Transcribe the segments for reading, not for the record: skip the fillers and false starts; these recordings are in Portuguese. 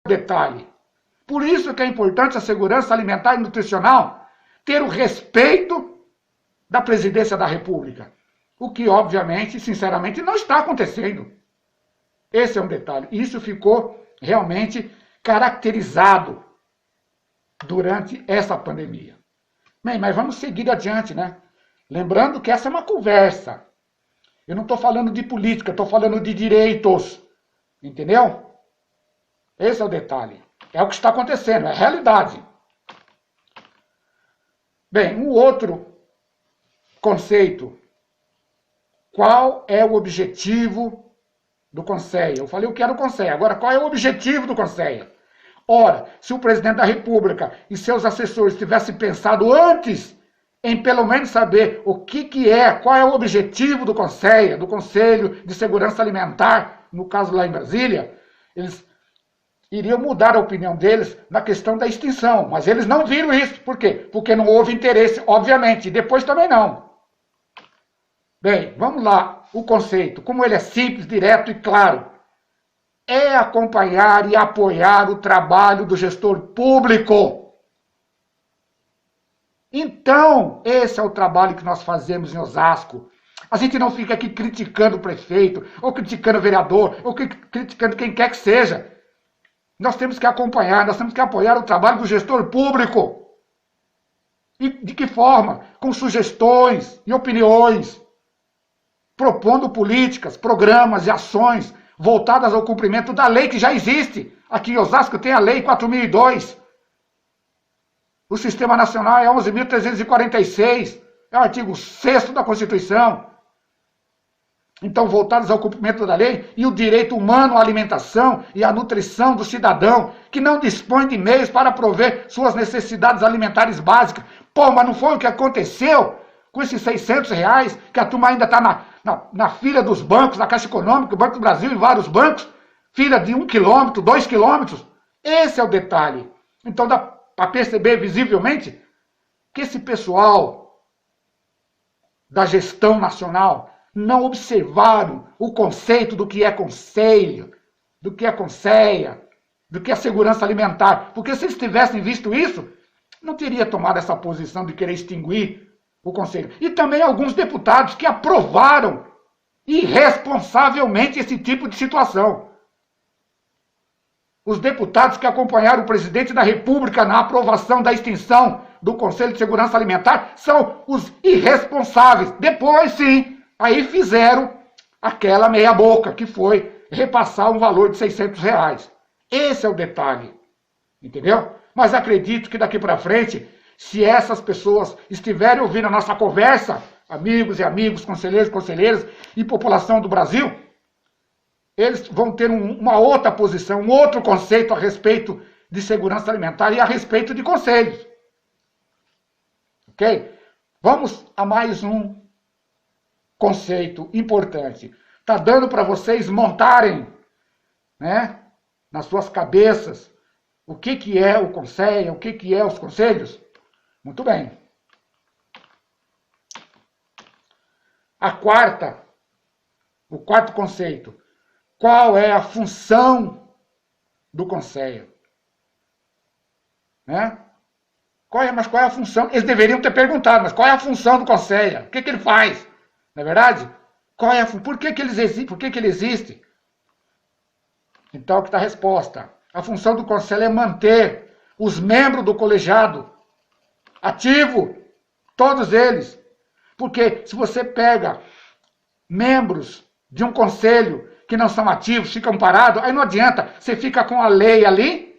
detalhe. Por isso que é importante a segurança alimentar e nutricional ter o respeito da presidência da República. O que, obviamente, sinceramente, não está acontecendo. Esse é um detalhe. Isso ficou realmente caracterizado durante essa pandemia. Bem, mas vamos seguir adiante, né? Lembrando que essa é uma conversa. Eu não estou falando de política, estou falando de direitos. Entendeu? Esse é o detalhe. É o que está acontecendo, é a realidade. Bem, um outro conceito. Qual é o objetivo do Conselho? Eu falei o que era o Conselho. Agora, qual é o objetivo do Conselho? Ora, se o presidente da República e seus assessores tivessem pensado antes em pelo menos saber o que é, qual é o objetivo do Conselho de Segurança Alimentar, no caso lá em Brasília, eles iriam mudar a opinião deles na questão da extinção. Mas eles não viram isso. Por quê? Porque não houve interesse, obviamente. E depois também não. Bem, vamos lá. O conceito, como ele é simples, direto e claro, é acompanhar e apoiar o trabalho do gestor público. Então, esse é o trabalho que nós fazemos em Osasco. A gente não fica aqui criticando o prefeito, ou criticando o vereador, ou criticando quem quer que seja. Nós temos que acompanhar, nós temos que apoiar o trabalho do gestor público. E de que forma? Com sugestões e opiniões, propondo políticas, programas e ações voltadas ao cumprimento da lei que já existe. Aqui em Osasco tem a Lei 4.002. O Sistema Nacional é 11.346. É o artigo 6º da Constituição. Então, voltados ao cumprimento da lei e o direito humano à alimentação e à nutrição do cidadão, que não dispõe de meios para prover suas necessidades alimentares básicas. Pô, mas não foi o que aconteceu com esses R$600, que a turma ainda está na fila dos bancos, na Caixa Econômica, Banco do Brasil e vários bancos, fila de 1 quilômetro, 2 quilômetros. Esse é o detalhe. Então, dá para perceber visivelmente que esse pessoal da gestão nacional não observaram o conceito do que é conselho, do que é conceia, do que é segurança alimentar. Porque se eles tivessem visto isso, não teria tomado essa posição de querer extinguir o conselho. E também alguns deputados que aprovaram irresponsavelmente esse tipo de situação. Os deputados que acompanharam o presidente da República na aprovação da extinção do Conselho de Segurança Alimentar são os irresponsáveis. Depois, sim, aí fizeram aquela meia boca, que foi repassar um valor de R$600. Esse é o detalhe, entendeu? Mas acredito que daqui para frente, se essas pessoas estiverem ouvindo a nossa conversa, amigos e amigos, conselheiros e conselheiras e população do Brasil, eles vão ter uma outra posição, um outro conceito a respeito de segurança alimentar e a respeito de conselhos. Ok? Vamos a mais um conceito importante. Está dando para vocês montarem, né, nas suas cabeças o que é o conselho, o que é os conselhos? Muito bem. O quarto conceito. Qual é a função do conselho? Né? Mas qual é a função? Eles deveriam ter perguntado, mas qual é a função do conselho? O que ele faz? Não é verdade? Por que ele existe? Então, aqui está a resposta. A função do conselho é manter os membros do colegiado ativo, todos eles. Porque se você pega membros de um conselho que não são ativos, ficam parados, aí não adianta. Você fica com a lei ali,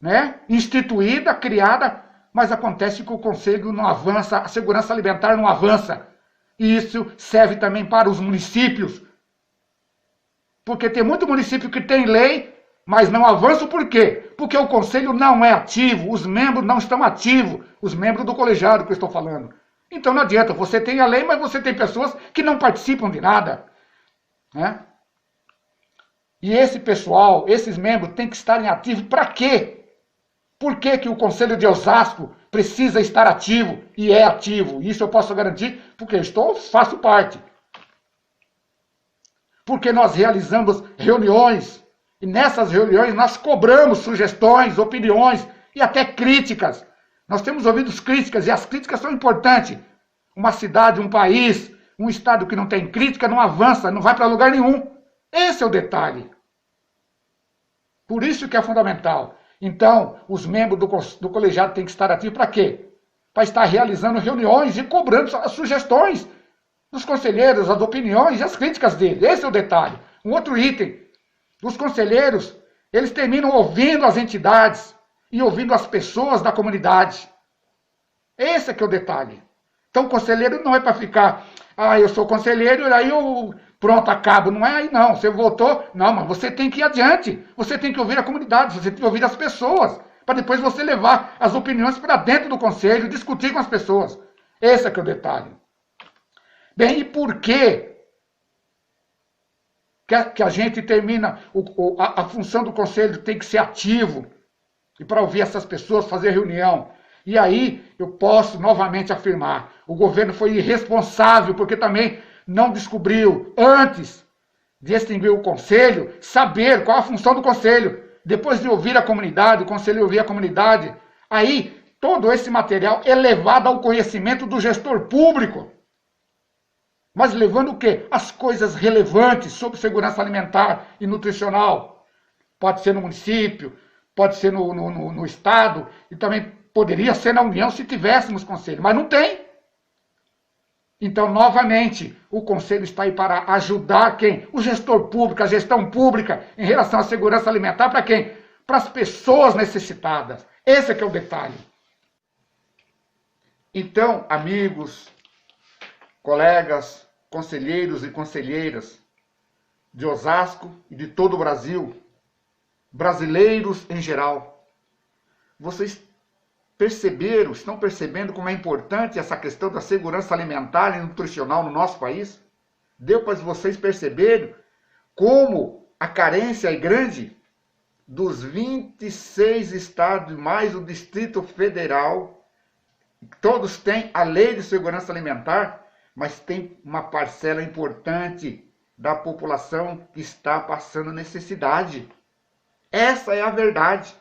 né, instituída, criada, mas acontece que o conselho não avança, a segurança alimentar não avança. E isso serve também para os municípios. Porque tem muito município que tem lei, mas não avança. Por quê? Porque o conselho não é ativo, os membros não estão ativos, os membros do colegiado que eu estou falando. Então não adianta, você tem a lei, mas você tem pessoas que não participam de nada. Né? E esse pessoal, esses membros, têm que estar em ativo para quê? Por que o Conselho de Osasco precisa estar ativo e é ativo? Isso eu posso garantir porque faço parte. Porque nós realizamos reuniões E nessas reuniões nós cobramos sugestões, opiniões e até críticas. Nós temos ouvido críticas e as críticas são importantes. Uma cidade, um país, um estado que não tem crítica não avança, não vai para lugar nenhum. Esse é o detalhe. Por isso que é fundamental. Então, os membros do colegiado têm que estar ativos para quê? Para estar realizando reuniões e cobrando as sugestões dos conselheiros, as opiniões e as críticas dele. Esse é o detalhe. Um outro item. Os conselheiros, eles terminam ouvindo as entidades e ouvindo as pessoas da comunidade. Esse é que é o detalhe. Então, o conselheiro não é para ficar, eu sou conselheiro, e aí eu, pronto, acabo. Não é aí não, você votou. Não, mas você tem que ir adiante. Você tem que ouvir a comunidade, você tem que ouvir as pessoas, para depois você levar as opiniões para dentro do conselho, discutir com as pessoas. Esse é que é o detalhe. Bem, e por que a gente termina, a função do conselho tem que ser ativo, e para ouvir essas pessoas, fazer reunião. E aí eu posso novamente afirmar, o governo foi irresponsável, porque também não descobriu, antes de extinguir o conselho, saber qual a função do conselho. Depois de ouvir a comunidade, o conselho ouvir a comunidade, aí todo esse material é levado ao conhecimento do gestor público. Mas levando o quê? As coisas relevantes sobre segurança alimentar e nutricional. Pode ser no município, pode ser no estado, e também poderia ser na União se tivéssemos conselho, mas não tem. Então, novamente, o conselho está aí para ajudar quem? O gestor público, a gestão pública, em relação à segurança alimentar, para quem? Para as pessoas necessitadas. Esse é que é o detalhe. Então, amigos, colegas, conselheiros e conselheiras de Osasco e de todo o Brasil, brasileiros em geral, vocês estão percebendo como é importante essa questão da segurança alimentar e nutricional no nosso país? Deu para vocês perceberem como a carência é grande? Dos 26 estados, mais o Distrito Federal, todos têm a lei de segurança alimentar, mas tem uma parcela importante da população que está passando necessidade. Essa é a verdade.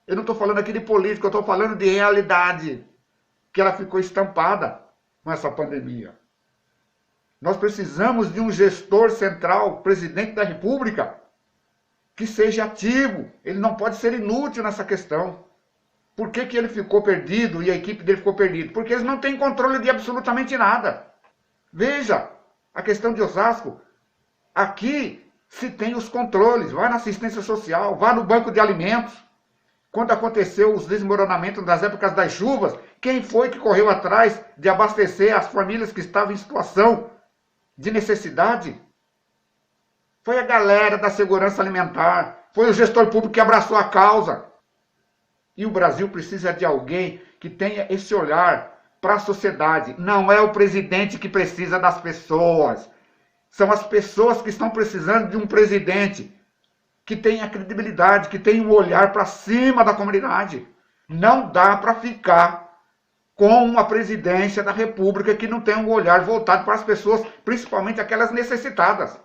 Eu não estou falando aqui de política, eu estou falando de realidade, que ela ficou estampada com essa pandemia. Nós precisamos de um gestor central, presidente da República, que seja ativo. Ele não pode ser inútil nessa questão. Por que ele ficou perdido e a equipe dele ficou perdida? Porque eles não têm controle de absolutamente nada. Veja, a questão de Osasco, aqui se tem os controles, vai na assistência social, vai no banco de alimentos. Quando aconteceu os desmoronamentos das épocas das chuvas, quem foi que correu atrás de abastecer as famílias que estavam em situação de necessidade? Foi a galera da segurança alimentar, foi o gestor público que abraçou a causa. E o Brasil precisa de alguém que tenha esse olhar para a sociedade. Não é o presidente que precisa das pessoas. São as pessoas que estão precisando de um presidente que tenha credibilidade, que tenha um olhar para cima da comunidade. Não dá para ficar com uma presidência da República que não tem um olhar voltado para as pessoas, principalmente aquelas necessitadas.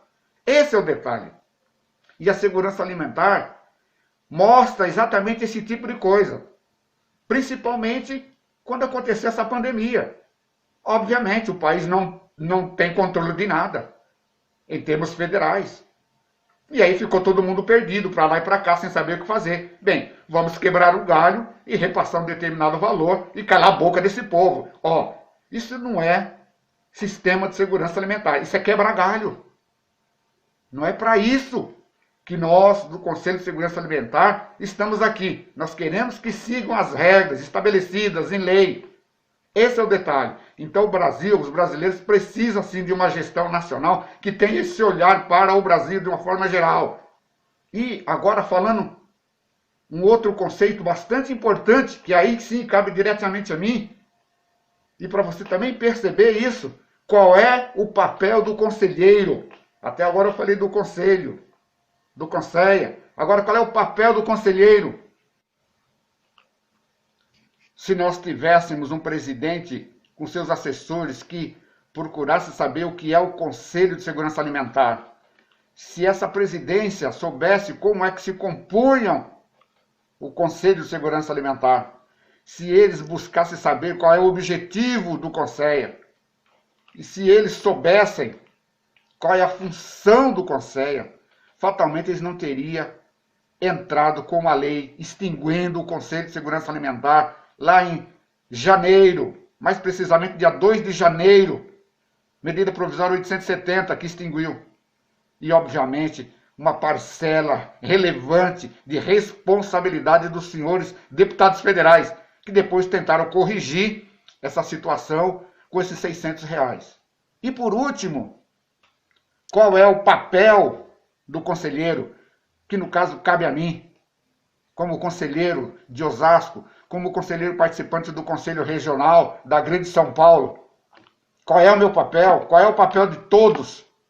Esse é o detalhe. E a segurança alimentar mostra exatamente esse tipo de coisa. Principalmente quando aconteceu essa pandemia. Obviamente, o país não tem controle de nada, em termos federais. E aí ficou todo mundo perdido, para lá e para cá, sem saber o que fazer. Bem, vamos quebrar o galho e repassar um determinado valor e calar a boca desse povo. Isso não é sistema de segurança alimentar, isso é quebrar galho. Não é para isso que nós, do Conselho de Segurança Alimentar, estamos aqui. Nós queremos que sigam as regras estabelecidas em lei. Esse é o detalhe. Então o Brasil, os brasileiros precisam sim de uma gestão nacional que tenha esse olhar para o Brasil de uma forma geral. E agora falando um outro conceito bastante importante, que aí sim cabe diretamente a mim, e para você também perceber isso, qual é o papel do conselheiro. Até agora eu falei do conselho, do conselho. Agora, qual é o papel do conselheiro? Se nós tivéssemos um presidente com seus assessores que procurasse saber o que é o Conselho de Segurança Alimentar, se essa presidência soubesse como é que se compunham o Conselho de Segurança Alimentar, se eles buscassem saber qual é o objetivo do Conselho, e se eles soubessem qual é a função do Conselho, fatalmente eles não teriam entrado com uma lei extinguindo o Conselho de Segurança Alimentar lá em janeiro, mais precisamente dia 2 de janeiro, medida provisória 870 que extinguiu. E, obviamente, uma parcela relevante de responsabilidade dos senhores deputados federais, que depois tentaram corrigir essa situação com esses R$600. E, por último, qual é o papel do conselheiro, que no caso cabe a mim, como conselheiro de Osasco, como conselheiro participante do Conselho Regional da Grande São Paulo? Qual é o meu papel? Qual é o papel de todos